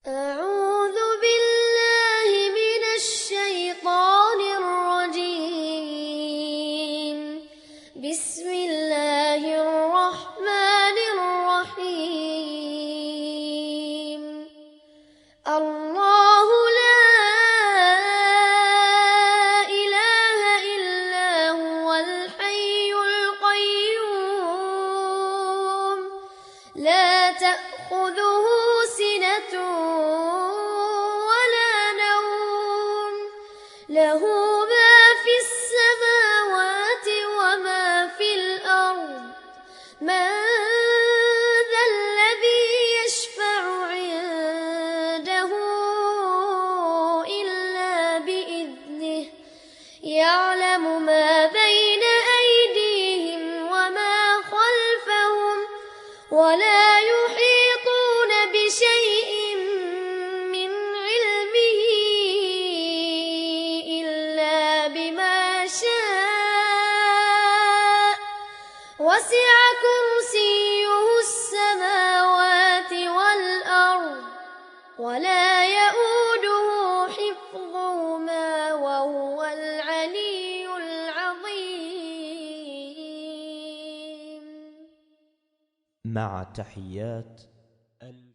أعوذ بالله من الشيطان الرجيم. بسم الله الرحمن الرحيم. الله لا إله إلا هو الحي القيوم لا تأخذه سنة ولا نوم له ما في السماوات وما في الأرض من ذا الذي يشفع عنده إلا بإذنه يعلم ما بين أيديهم وما خلفهم ولا يحيطون بشيء من علمه إلا بما شاء وسع كرسيه السماوات والأرض ولا يئوده حفظهما وهو العلي العظيم. مع تحيات